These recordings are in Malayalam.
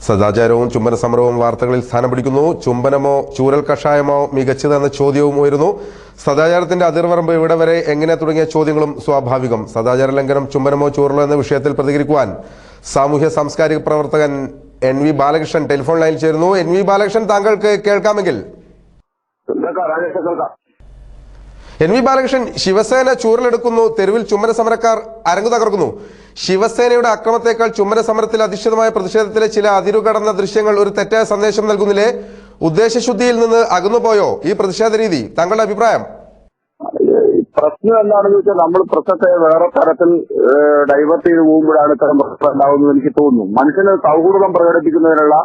സദാചാരവും ചുംബന സമരവും വാർത്തകളിൽ സ്ഥാനം പിടിക്കുന്നു. ചുംബനമോ ചൂരൽ കഷായമോ മികച്ചതെന്ന ചോദ്യവും ഉയരുന്നു. സദാചാരത്തിന്റെ അതിർവരമ്പ് ഇവിടെ വരെ എങ്ങനെ തുടങ്ങിയ ചോദ്യങ്ങളും സ്വാഭാവികം. സദാചാര ലംഘനം ചുംബനമോ ചൂരലോ എന്ന വിഷയത്തിൽ പ്രതികരിക്കുവാൻ സാമൂഹ്യ സാംസ്കാരിക പ്രവർത്തകൻ NV ബാലകൃഷ്ണൻ ടെലിഫോൺ ലൈനിൽ ചേരുന്നു. NV ബാലകൃഷ്ണൻ, താങ്കൾക്ക് കേൾക്കാമെങ്കിൽ. NV ബാലകൃഷ്ണൻ, ശിവസേന ചൂരലെടുക്കുന്നു, തെരുവിൽ ചുംബന സമരക്കാർ അരങ്ങു തകർക്കുന്നു. ശിവസേനയുടെ അക്രമത്തേക്കാൾ ചുംബന സമരത്തിൽ അധിഷ്ഠിതമായ പ്രതിഷേധത്തിലെ ചില അതിരുകടന്ന ദൃശ്യങ്ങൾ ഒരു തെറ്റായ സന്ദേശം നൽകുന്നില്ലേ? ഉദ്ദേശശുദ്ധിയിൽ നിന്ന് അകന്നുപോയോ ഈ പ്രതിഷേധ രീതി? താങ്കളുടെ അഭിപ്രായം? പ്രശ്നം എന്താണെന്ന് വെച്ചാൽ നമ്മൾ പ്രശ്നത്തെ വേറെ തരത്തിൽ ഡൈവേർട്ട് ചെയ്ത് പോകുമ്പോഴാണ് ഇത്തരം പ്രശ്നം ഉണ്ടാവുന്നത് എനിക്ക് തോന്നുന്നു. മനുഷ്യന് സൗഹൃദം പ്രകടിപ്പിക്കുന്നതിനുള്ള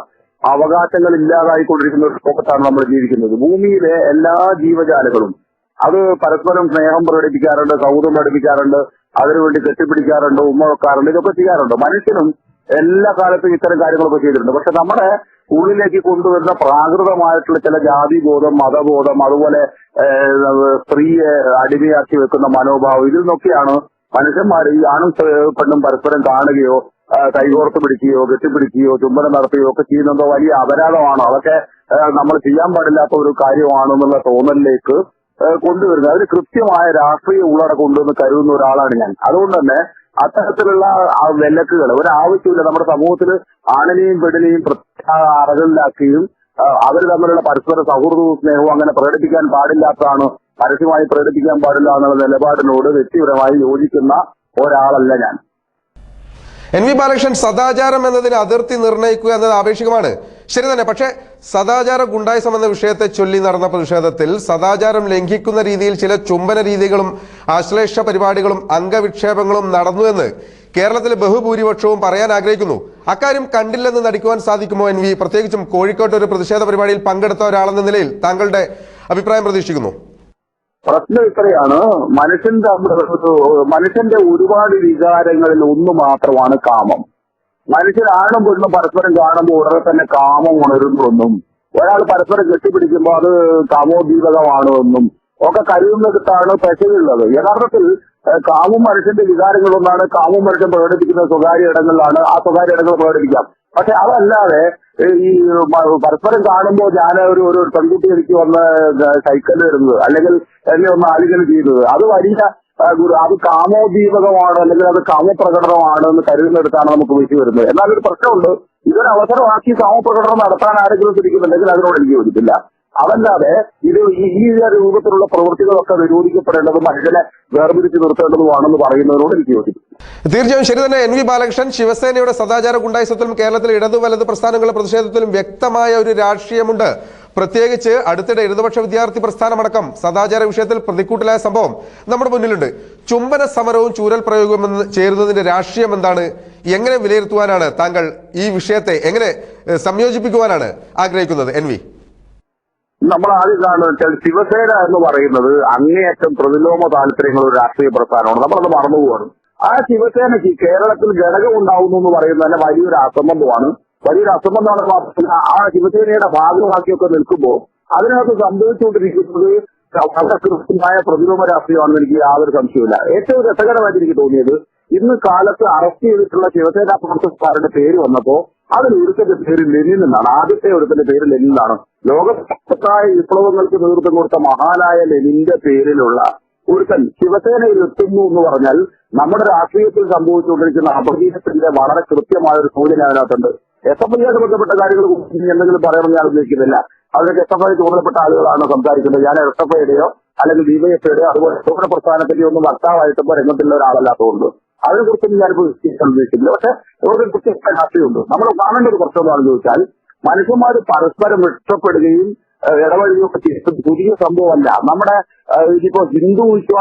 അവകാശങ്ങൾ ഇല്ലാതായിക്കൊണ്ടിരിക്കുന്ന ഒരു ലോകത്താണ് നമ്മൾ ജീവിക്കുന്നത്. ഭൂമിയിലെ എല്ലാ ജീവജാലങ്ങളും അത് പരസ്പരം സ്നേഹം പ്രകടിപ്പിക്കാറുണ്ട്, സൗഹൃദം പ്രകടിപ്പിക്കാറുണ്ട്, അതിനുവേണ്ടി കെട്ടിപ്പിടിക്കാറുണ്ട്, ഉമ്മ വെക്കാറുണ്ട്, ഇതൊക്കെ ചെയ്യാറുണ്ട്. മനുഷ്യനും എല്ലാ കാലത്തും ഇത്തരം കാര്യങ്ങളൊക്കെ ചെയ്തിട്ടുണ്ട്. പക്ഷെ നമ്മുടെ ഉള്ളിലേക്ക് കൊണ്ടുവരുന്ന പ്രാകൃതമായിട്ടുള്ള ചില ജാതിബോധം, മതബോധം, അതുപോലെ സ്ത്രീയെ അടിമയാക്കി വെക്കുന്ന മനോഭാവം, ഇതിൽ നിന്നൊക്കെയാണ് മനുഷ്യന്മാർ ഈ ആണും പെണ്ണും പരസ്പരം കാണുകയോ കൈകോർത്ത് പിടിക്കുകയോ കെട്ടിപ്പിടിക്കുകയോ ചുംബനം നടത്തുകയോ ഒക്കെ ചെയ്യുന്നതോ വലിയ അപരാധമാണ്, അതൊക്കെ നമ്മൾ ചെയ്യാൻ പാടില്ലാത്ത ഒരു കാര്യമാണെന്നുള്ള തോന്നലിലേക്ക് കൊണ്ടുവരുന്നത്. അതിന് കൃത്യമായ രാഷ്ട്രീയ ഉള്ളടക്കം ഉണ്ടെന്ന് കരുതുന്ന ഒരാളാണ് ഞാൻ. അതുകൊണ്ട് തന്നെ അത്തരത്തിലുള്ള വിലക്കുകൾ ഒരാവശ്യമില്ല. നമ്മുടെ സമൂഹത്തിൽ ആണിനെയും പെണ്ണിനെയും അറകളിലാക്കുകയും അവർ തമ്മിലുള്ള പരസ്പര സൗഹൃദവും സ്നേഹവും അങ്ങനെ പ്രകടിപ്പിക്കാൻ പാടില്ലാത്തതാണ്, പരസ്യമായി പ്രകടിപ്പിക്കാൻ പാടില്ല എന്നുള്ള നിലപാടിനോട് വ്യക്തിപരമായി യോജിക്കുന്ന ഒരാളല്ല ഞാൻ. NV ബാലകൃഷ്ണൻ, സദാചാരം എന്നതിന് അതിർത്തി നിർണ്ണയിക്കുക എന്നത് ആപേക്ഷികമാണ്, ശരി തന്നെ. പക്ഷേ സദാചാര ഗുണ്ടായിസം എന്ന വിഷയത്തെ ചൊല്ലി നടന്ന പ്രതിഷേധത്തിൽ സദാചാരം ലംഘിക്കുന്ന രീതിയിൽ ചില ചുംബന രീതികളും ആശ്ലേഷ പരിപാടികളും അംഗവിക്ഷേപങ്ങളും നടന്നുവെന്ന് കേരളത്തിലെ ബഹുഭൂരിപക്ഷവും പറയാൻ ആഗ്രഹിക്കുന്നു. അക്കാര്യം കണ്ടില്ലെന്ന് നടിക്കുവാൻ സാധിക്കുമോ NV? പ്രത്യേകിച്ചും കോഴിക്കോട്ട് ഒരു പ്രതിഷേധ പരിപാടിയിൽ പങ്കെടുത്ത ഒരാളെന്ന നിലയിൽ താങ്കളുടെ അഭിപ്രായം പ്രതീക്ഷിക്കുന്നു. പ്രശ്നം ഇത്രയാണ്, മനുഷ്യന്റെ ഒരുപാട് വികാരങ്ങളിൽ ഒന്ന് മാത്രമാണ് കാമം. മനുഷ്യരാണും പെണ്ണും പരസ്പരം കാണുമ്പോൾ ഉടനെ തന്നെ കാമം ഉണരുന്നെന്നും ഒരാൾ പരസ്പരം കെട്ടിപ്പിടിക്കുമ്പോൾ അത് കാമോദ്ദീപകമാണ് എന്നും ഒക്കെ കരുതുന്നിടത്താണ് പെശകുള്ളത്. യഥാർത്ഥത്തിൽ കാമും മനുഷ്യന്റെ വികാരങ്ങളൊന്നാണ്. കാമും മനുഷ്യൻ പ്രകടിപ്പിക്കുന്ന സ്വകാര്യ ഇടങ്ങളിലാണ്, ആ സ്വകാര്യ ഇടങ്ങൾ പ്രകടിപ്പിക്കാം. പക്ഷെ അതല്ലാതെ ഈ പരസ്പരം കാണുമ്പോൾ ഞാൻ ഒരു പെൺകുട്ടി എനിക്ക് വന്ന് സൈക്കിളിൽ വരുന്നത് അല്ലെങ്കിൽ എന്നെ ഒന്ന് ആലിംഗനം ചെയ്തത് അത് വലിയ അത് കാമോദ്ദീപകമാണ് അല്ലെങ്കിൽ അത് കാമപ്രകടനമാണ് എന്ന് കരുതുന്നിടത്താണ് നമുക്ക് വിളിച്ചു വരുന്നത്. എന്നാൽ ഒരു പ്രശ്നമുണ്ട്, ഇതൊരു അവസരമാക്കി കാമപ്രകടനം നടത്താൻ ആരെങ്കിലും ശ്രമിക്കുന്നുണ്ടെങ്കിൽ അതിനോട് എനിക്ക് യോജിപ്പില്ല. അതല്ലാതെ ഇത് ഈ രൂപത്തിലുള്ള പ്രവൃത്തികളൊക്കെ നിരോധിക്കപ്പെടേണ്ടതും മനുഷ്യനെ വേർതിരിച്ച് നിർത്തേണ്ടതുമാണെന്ന് പറയുന്നതിനോട് എനിക്ക് യോജിപ്പില്ല. തീർച്ചയായും ശരി തന്നെ. NV ബാലകൃഷ്ണൻ, ശിവസേനയുടെ സദാചാര ഗുണ്ടായിസത്തിലും കേരളത്തിലെ ഇടതു വലത് പ്രസ്ഥാനങ്ങളുടെ പ്രതിഷേധത്തിലും വ്യക്തമായ ഒരു രാഷ്ട്രീയമുണ്ട്. പ്രത്യേകിച്ച് അടുത്തിടെ ഇടതുപക്ഷ വിദ്യാർത്ഥി പ്രസ്ഥാനമടക്കം സദാചാര വിഷയത്തിൽ പ്രതിക്കൂട്ടിലായ സംഭവം നമ്മുടെ മുന്നിലുണ്ട്. ചുംബന സമരവും ചൂരൽ പ്രയോഗവും ചേരുന്നതിന്റെ രാഷ്ട്രീയം എന്താണ്? എങ്ങനെ വിലയിരുത്തുവാനാണ് താങ്കൾ ഈ വിഷയത്തെ എങ്ങനെ സംയോജിപ്പിക്കുവാനാണ് ആഗ്രഹിക്കുന്നത് NV? നമ്മൾ ആദ്യം കാണുന്നത് ശിവസേന എന്ന് പറയുന്നത് അങ്ങേയറ്റം പ്രതിലോമ താല്പര്യങ്ങൾ ഒരു രാഷ്ട്രീയ പ്രസ്ഥാനമാണ്. നമ്മളത് മറന്നുപോവാണ്. ആ ശിവസേനയ്ക്ക് കേരളത്തിൽ ഘടകം ഉണ്ടാവുന്നു എന്ന് പറയുന്നത് തന്നെ വലിയൊരു അസംബന്ധമാണ്. വലിയൊരു അസംബന്ധമാണ്. ആ ശിവസേനയുടെ ഭാഗമാക്കിയൊക്കെ നിൽക്കുമ്പോൾ അതിനകത്ത് സംഭവിച്ചുകൊണ്ടിരിക്കുന്നത് വളരെ കൃത്യമായ പ്രതിലോമ രാഷ്ട്രീയമാണെന്ന് എനിക്ക് യാതൊരു സംശയമില്ല. ഏറ്റവും രസകരമായിട്ട് എനിക്ക് തോന്നിയത് ഇന്ന് കാലത്ത് അറസ്റ്റ് ചെയ്തിട്ടുള്ള ശിവസേന പ്രവർത്തകരുടെ പേര് വന്നപ്പോ അതിൽ ഒരുത്തന്റെ പേര് ലെനിൻ എന്നാണ്. ആദ്യത്തെ ഒരുത്തന്റെ പേര് ലെനിൻ എന്നാണ്. ലോകത്തായ വിപ്ലവങ്ങൾക്ക് നേതൃത്വം കൊടുത്ത മഹാനായ ലെനിന്റെ പേരിലുള്ള ഒരുത്തൻ ശിവസേനയിൽ എത്തുന്നു എന്ന് പറഞ്ഞാൽ നമ്മുടെ രാഷ്ട്രീയത്തിൽ സംഭവിച്ചുകൊണ്ടിരിക്കുന്ന അപകീയത്തിന്റെ വളരെ കൃത്യമായ ഒരു സൂചന അതിനകത്തുണ്ട്. SFI ബന്ധപ്പെട്ട കാര്യങ്ങൾ എന്തെങ്കിലും പറയണമെന്ന് ഞാൻ ഉദ്ദേശിക്കുന്നില്ല. അതിനൊക്കെ SFI ചുമതലപ്പെട്ട ആളുകളാണ് സംസാരിക്കുന്നത്. ഞാൻ SFIയുടെയോ അല്ലെങ്കിൽ DYFIയുടെയോ അതുപോലെ സ്വതന്ത്ര പ്രസ്ഥാനത്തിന്റെയോ ഒന്നും വക്താവായിട്ടപ്പോ രംഗത്തുള്ള ഒരാളല്ലാത്തതുകൊണ്ട് അതിനെക്കുറിച്ചൊന്നും ഞാനിപ്പോൾ ഉദ്ദേശിക്കുന്നില്ല. പക്ഷെ ഒരു കൃത്യമായ രാഷ്ട്രീയമുണ്ട്. നമ്മൾ കാണേണ്ട ഒരു പ്രശ്നം എന്താണെന്ന് ചോദിച്ചാൽ മനുഷ്യന്മാർ പരസ്പരം രക്ഷപ്പെടുകയും ഇടവഴിയൊക്കെ ചെയ്ത് പുതിയ സംഭവമല്ല. നമ്മുടെ ഇനിയിപ്പോ ഹിന്ദു വിശ്വാസം